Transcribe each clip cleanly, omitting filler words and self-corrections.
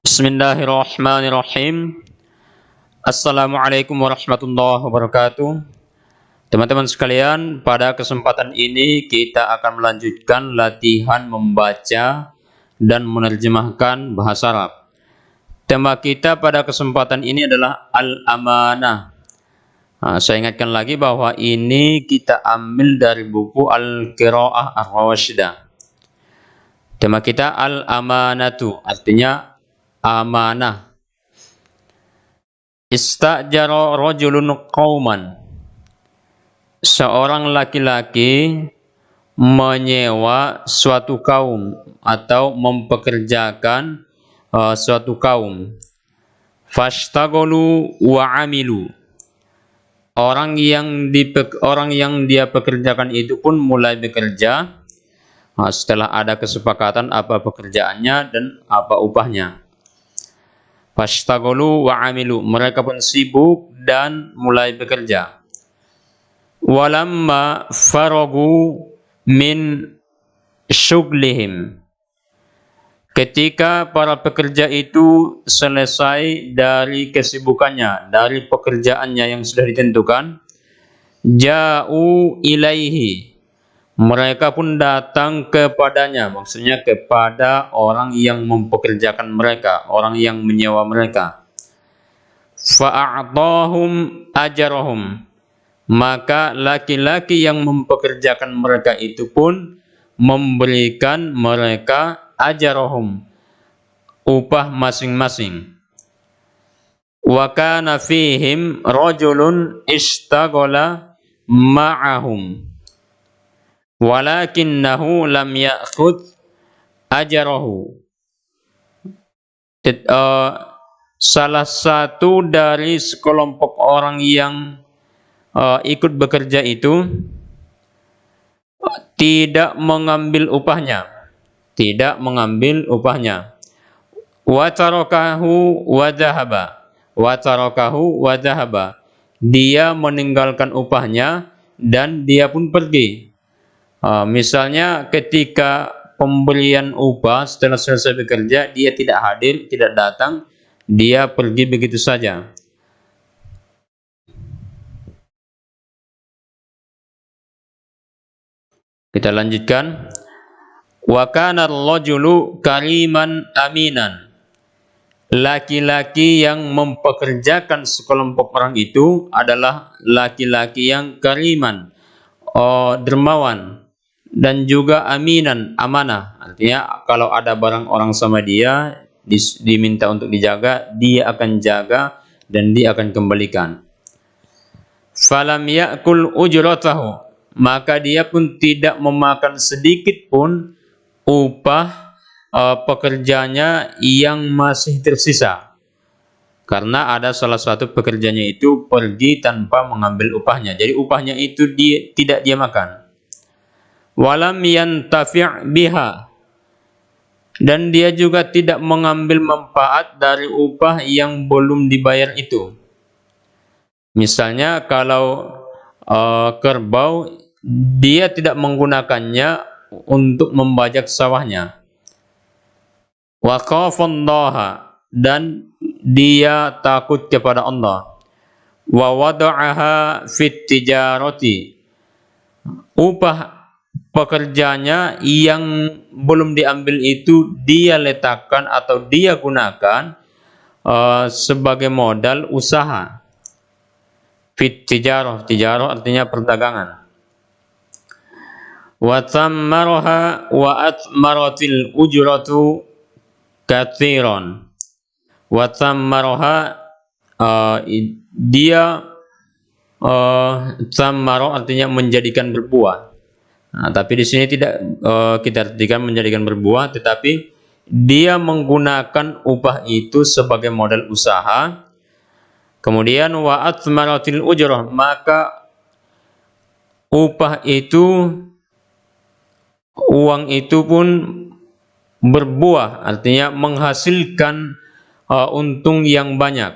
Bismillahirrahmanirrahim. Assalamualaikum warahmatullahi wabarakatuh. Teman-teman sekalian, pada kesempatan ini kita akan melanjutkan latihan membaca dan menerjemahkan bahasa Arab. Tema kita pada kesempatan ini adalah Al-Amanah. Saya ingatkan lagi bahwa ini kita ambil dari buku Al-Qiraah Ar-Rasyidah. Tema kita Al-Amanatu, artinya amanah. Istajara rajulun qauman. Seorang laki-laki menyewa suatu kaum atau mempekerjakan suatu kaum. Fashtaghalu wa amilu. Orang yang dia pekerjakan itu pun mulai bekerja setelah ada kesepakatan apa pekerjaannya dan apa upahnya. Fashtaghalu wa amilu, mereka pun sibuk dan mulai bekerja. Walamma faragu min syughlihim, ketika para pekerja itu selesai dari kesibukannya, dari pekerjaannya yang sudah ditentukan, ja'u ilaihi, mereka pun datang kepadanya, maksudnya kepada orang yang mempekerjakan mereka, orang yang menyewa mereka. Fa'a'tahum ajarahum, maka laki-laki yang mempekerjakan mereka itu pun memberikan mereka ajarahum, upah masing-masing. Wa kana fihim rajulun ishtaghala ma'ahum walakinnahu lam ya'khudh ajarahu. Salah satu dari sekelompok orang yang ikut bekerja itu tidak mengambil upahnya, wa tarakahu wa dhahaba, dia meninggalkan upahnya dan dia pun pergi. Misalnya ketika pemberian upah setelah selesai bekerja, dia tidak hadir, tidak datang, dia pergi begitu saja. Kita lanjutkan. Wa kana ar-rajulu kariman aminan, laki-laki yang mempekerjakan sekelompok orang itu adalah laki-laki yang kariman, dermawan, dan juga aminan, amanah. Artinya kalau ada barang orang sama dia diminta untuk dijaga, dia akan jaga dan dia akan kembalikan. Falam ya'kul ujratahu, maka dia pun tidak memakan sedikit pun upah pekerjanya yang masih tersisa, karena ada salah satu pekerjanya itu pergi tanpa mengambil upahnya, jadi upahnya itu tidak dia makan. Walam yantafi' biha, dan dia juga tidak mengambil manfaat dari upah yang belum dibayar itu. Misalnya kalau kerbau, dia tidak menggunakannya untuk membajak sawahnya. Wa khafallaha, dan dia takut kepada Allah. Wa wada'aha fit tijarati, upah pekerjanya yang belum diambil itu dia letakkan atau dia gunakan sebagai modal usaha. Fit tijarah, tijarah artinya perdagangan. Wa thammaraha wa atmaratil ujratu katsiran. Wa thammaraha, dia thammara artinya menjadikan berbuah. Tapi di sini tidak kita artikan menjadikan berbuah, tetapi dia menggunakan upah itu sebagai modal usaha. Kemudian wa atmaratil ujrah, maka upah itu, uang itu pun berbuah, artinya menghasilkan untung yang banyak.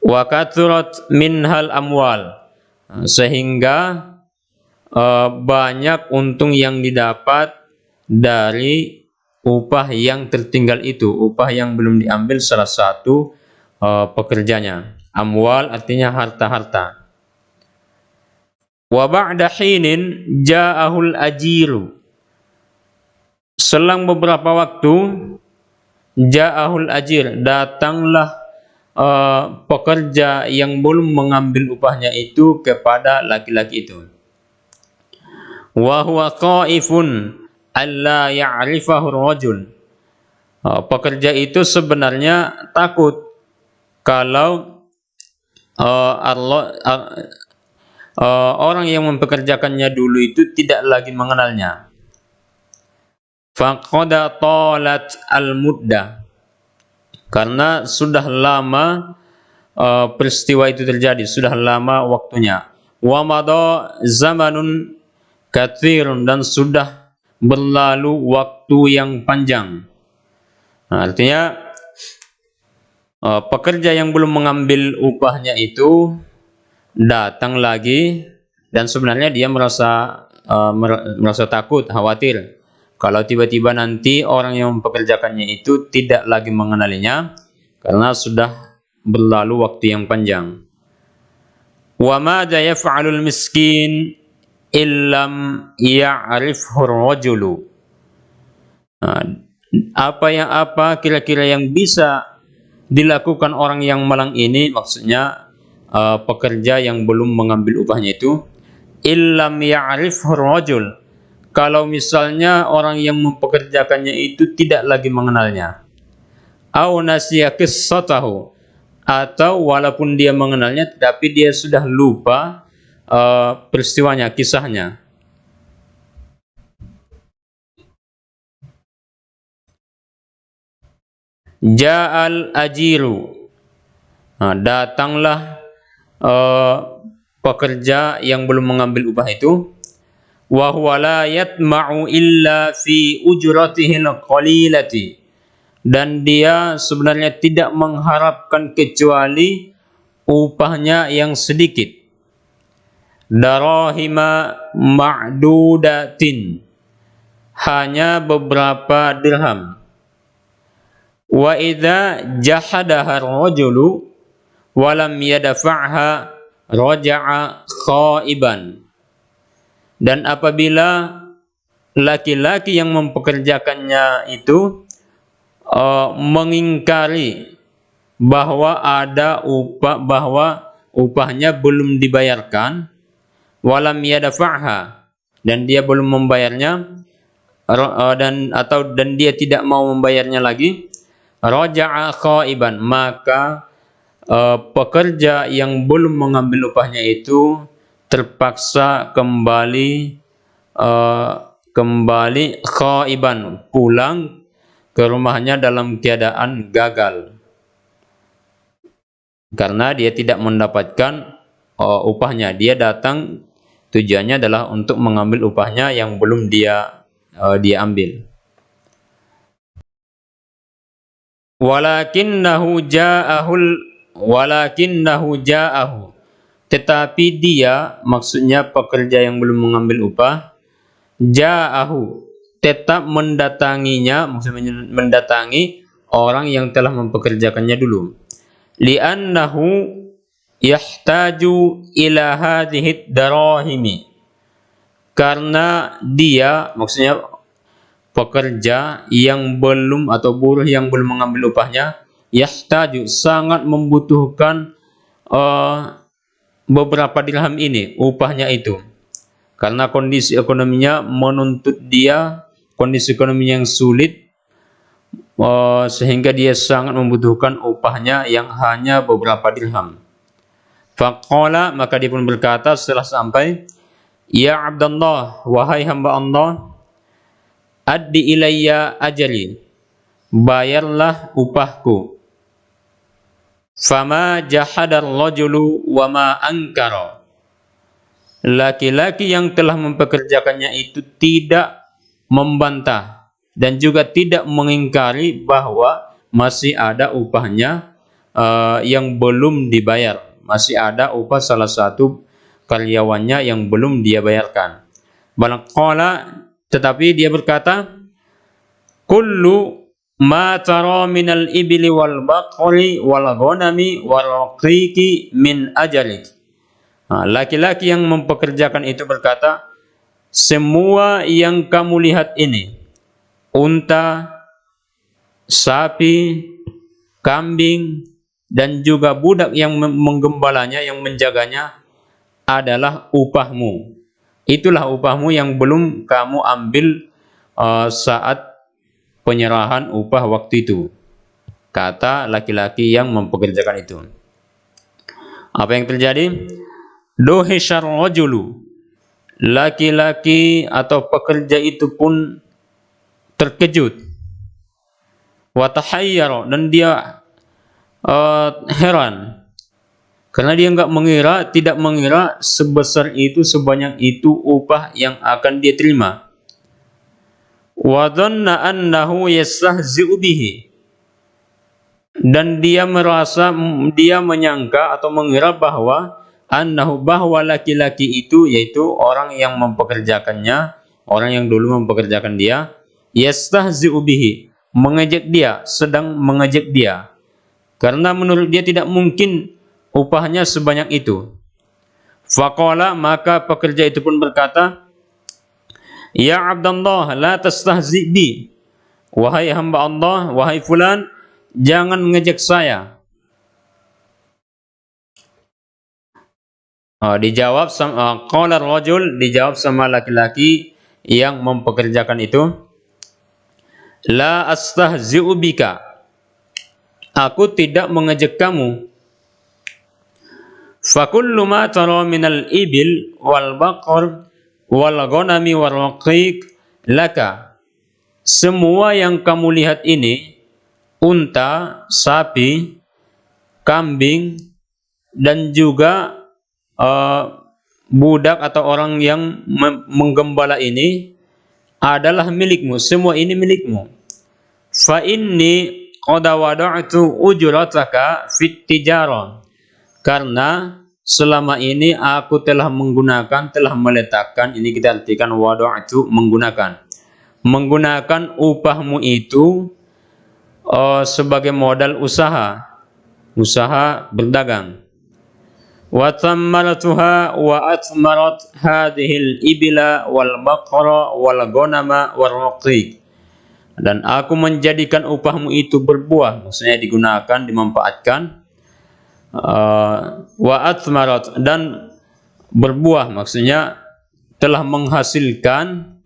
Wa kathurat minhal amwal, sehingga banyak untung yang didapat dari upah yang tertinggal itu, upah yang belum diambil salah satu pekerjanya. Amwal artinya harta-harta. Wa ba'da hinin ja'ahul ajiru. Selang beberapa waktu, ja'ahul ajir, datanglah pekerja yang belum mengambil upahnya itu kepada laki-laki itu. Wa huwa qaifun alla ya'rifahu rajul. Pekerja itu sebenarnya takut kalau orang yang mempekerjakannya dulu itu tidak lagi mengenalnya. Faqad talat al-muddah, karena sudah lama peristiwa itu terjadi, sudah lama waktunya. Wa madha zamanun katsirun, dan sudah berlalu waktu yang panjang. Nah, artinya pekerja yang belum mengambil upahnya itu datang lagi, dan sebenarnya dia merasa takut, khawatir kalau tiba-tiba nanti orang yang mempekerjakannya itu tidak lagi mengenalinya karena sudah berlalu waktu yang panjang. Wa madza yaf'alul miskin illam ya'rifhu ar-rajulu. Apa kira-kira yang bisa dilakukan orang yang malang ini, maksudnya pekerja yang belum mengambil upahnya itu, illam ya'rifhu ar-rajul, kalau misalnya orang yang mempekerjakannya itu tidak lagi mengenalnya, au nasiya qissatahu, atau walaupun dia mengenalnya tetapi dia sudah lupa peristiwanya, kisahnya. Ja'al ajiru, datanglah pekerja yang belum mengambil upah itu. Wa huwa la yatma'u illa fi ujratihi qalilati, dan dia sebenarnya tidak mengharapkan kecuali upahnya yang sedikit. Darahima ma'dudatin, hanya beberapa dirham. Wa idza jahadaha ar-rajulu wa lam yadfa'ha raja'a khaiban, dan apabila laki-laki yang mempekerjakannya itu mengingkari bahwa upahnya belum dibayarkan, walam yadfa'ha, dan dia belum membayarnya, dan dia tidak mau membayarnya lagi, raja'a khaiban, maka pekerja yang belum mengambil upahnya itu terpaksa kembali khaiban, pulang ke rumahnya dalam keadaan gagal karena dia tidak mendapatkan upahnya. Dia datang tujuannya adalah untuk mengambil upahnya yang belum dia ambil. Walakinnahu ja'ahu, tetapi dia, maksudnya pekerja yang belum mengambil upah, ja'ahu, tetap mendatanginya, maksudnya mendatangi orang yang telah mempekerjakannya dulu. Li'annahu yahtaju ila hadhihi darahimi, karena dia, maksudnya pekerja yang belum atau buruh yang belum mengambil upahnya, yahtaju, sangat membutuhkan beberapa dirham ini, upahnya itu, karena kondisi ekonominya menuntut dia, kondisi ekonomi yang sulit, sehingga dia sangat membutuhkan upahnya yang hanya beberapa dirham. Faqala, maka dia pun berkata setelah sampai, ya Abdullah, wahai hamba Allah, addi ilayya ajali, bayarlah upahku. Fama jahadar rajulu wa ma ankara, laki-laki yang telah mempekerjakannya itu tidak membantah dan juga tidak mengingkari bahwa masih ada upahnya yang belum dibayar, masih ada upah salah satu karyawannya yang belum dia bayarkan. Balaqala, tetapi dia berkata, kullu ma tara minal ibli wal baqri wal ghanami wal raqiqi min ajalik. Laki-laki yang mempekerjakan itu berkata, semua yang kamu lihat ini, unta, sapi, kambing, dan juga budak yang menggembalanya, yang menjaganya, adalah upahmu. Itulah upahmu yang belum kamu ambil saat penyerahan upah waktu itu, kata laki-laki yang mempekerjakan itu. Apa yang terjadi? Duhishar rajulu, laki-laki atau pekerja itu pun terkejut. Wa tahayyara, dan dia heran karena dia tidak mengira sebesar itu, sebanyak itu upah yang akan dia terima. Wa dhanna annahu yastahzi'u bihi, dan dia menyangka atau mengira bahwa laki-laki itu, yaitu orang yang mempekerjakannya, orang yang dulu mempekerjakan dia, yastahzi'u bihi, mengejek dia, sedang mengejek dia, karena menurut dia tidak mungkin upahnya sebanyak itu. Faqala, maka pekerja itu pun berkata, ya Abdullah, la tastahzi' bi, wahai hamba Allah, wahai fulan, jangan mengejek saya. Dijawab qala ar-rajul, dijawab sama laki-laki yang mempekerjakan itu, la astahzi'u bika, aku tidak mengejek kamu. Fa kullu ma tara minal ibil wal baqar wal ghanami wal raqiq laka, semua yang kamu lihat ini, unta, sapi, kambing, dan juga budak atau orang yang menggembala ini adalah milikmu, semua ini milikmu. Fa inni qad wada'tu ujrataka fit tijarah, karena selama ini aku telah meletakkan, ini kita artikan wada'tu, menggunakan upahmu itu sebagai modal usaha berdagang. Wa thammaratuha wa athmarat hadhil ibila wal baqara wal ghanama wal raqiq, dan aku menjadikan upahmu itu berbuah, maksudnya digunakan, dimanfaatkan. Wa athmarat, dan berbuah, maksudnya telah menghasilkan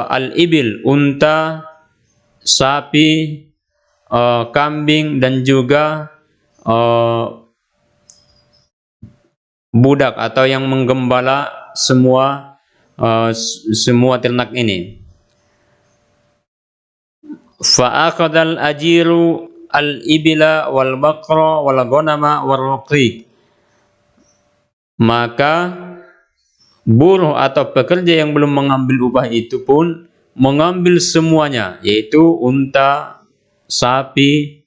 al-ibil, unta, sapi, kambing, dan juga budak atau yang menggembala semua ternak ini. Fa akhadal ajiru al-ibila wal baqra wal ghanama wal raqiq, maka buruh atau pekerja yang belum mengambil upah itu pun mengambil semuanya, yaitu unta, sapi,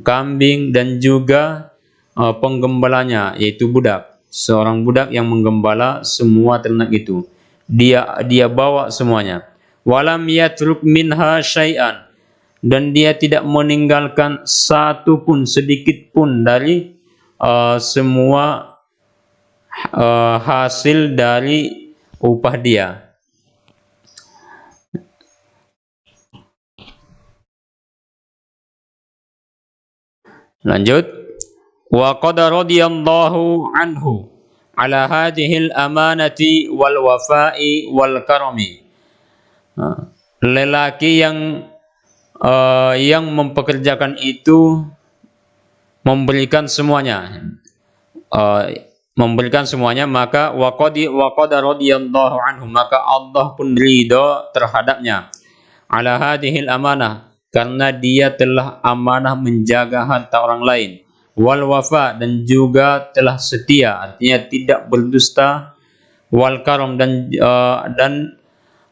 kambing, dan juga penggembalanya, yaitu budak, seorang budak yang menggembala semua ternak itu. Dia bawa semuanya. Walam yatruk minha syai'an, dan dia tidak meninggalkan satu pun, sedikit pun dari semua hasil dari upah dia. Lanjut. Wa qad radiyallahu anhu ala hadhil amanati wal wafa'i wal karami. Lelaki yang mempekerjakan itu memberikan semuanya, maka wa qad radiyallahu anhu, maka Allah pun ridho terhadapnya, ala hadhil amanah, karena dia telah amanah menjaga harta orang lain, wal wafa, dan juga telah setia, artinya tidak berdusta, wal karam, dan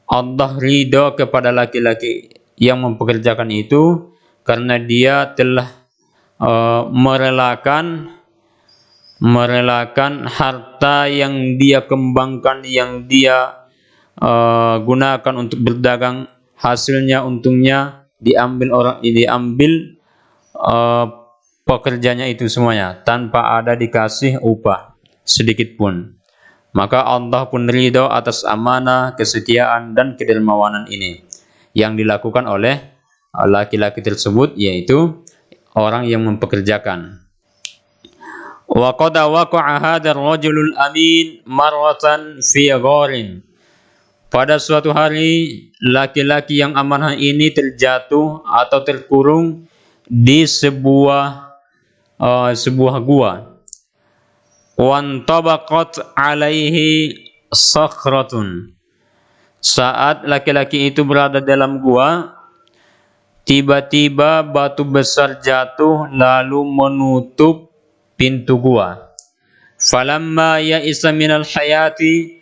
Allah ridho kepada laki-laki yang mempekerjakan itu karena dia telah merelakan harta yang dia kembangkan, yang dia gunakan untuk berdagang, hasilnya, untungnya diambil pekerjanya itu semuanya tanpa ada dikasih upah sedikit pun. Maka Allah pun ridho atas amanah, kesetiaan dan kedermawanan ini yang dilakukan oleh laki-laki tersebut, yaitu orang yang mempekerjakan. Wa qad waqa'a hadzal rajulul amin marratan fi gharin. Pada suatu hari laki-laki yang amanah ini terjatuh atau terkurung di sebuah gua. Wantabaqat alaihi sakhratun. Saat laki-laki itu berada dalam gua, tiba-tiba batu besar jatuh lalu menutup pintu gua. Falamma ya'isa minal hayati,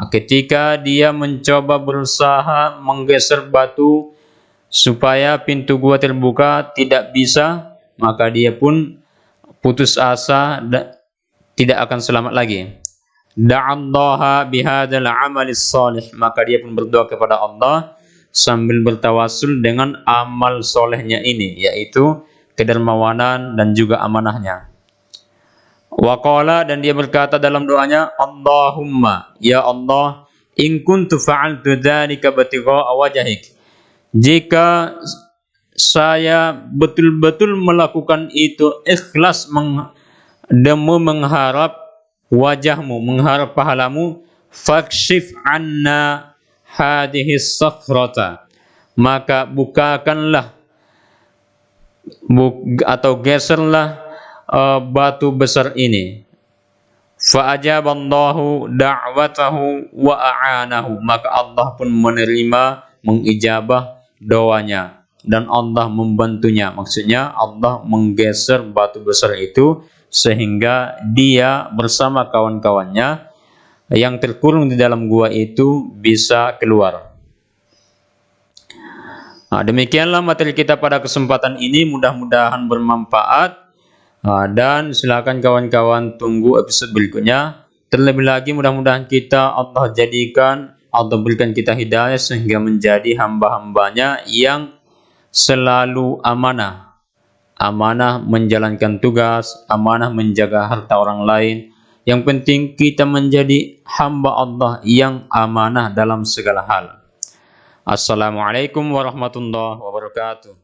ketika dia mencoba berusaha menggeser batu supaya pintu gua terbuka, tidak bisa, maka dia pun putus asa, tidak akan selamat lagi. Da'allaha bihadzal amalis salih, maka dia pun berdoa kepada Allah sambil bertawasul dengan amal solehnya ini, yaitu kedermawanan dan juga amanahnya. Wa qala, dan dia berkata dalam doanya, Allahumma, ya Allah, in kuntu fa'altu dzalika batigha'a wajhik, jika saya betul-betul melakukan itu ikhlas demi mengharap wajahmu, mengharap pahalamu, fakshif anna hadhihi sakhrata, maka bukakanlah atau geserlah batu besar ini. Fa ajaballahu da'watahu wa a'anahu, maka Allah pun menerima, mengijabah doanya dan Allah membantunya. Maksudnya Allah menggeser batu besar itu sehingga dia bersama kawan-kawannya yang terkurung di dalam gua itu bisa keluar. Nah, demikianlah materi kita pada kesempatan ini, mudah-mudahan bermanfaat. Dan silakan kawan-kawan tunggu episode berikutnya. Terlebih lagi mudah-mudahan kita Allah jadikan, Allah berikan kita hidayah sehingga menjadi hamba-hambanya yang selalu amanah. Amanah menjalankan tugas, amanah menjaga harta orang lain. Yang penting kita menjadi hamba Allah yang amanah dalam segala hal. Assalamualaikum warahmatullahi wabarakatuh.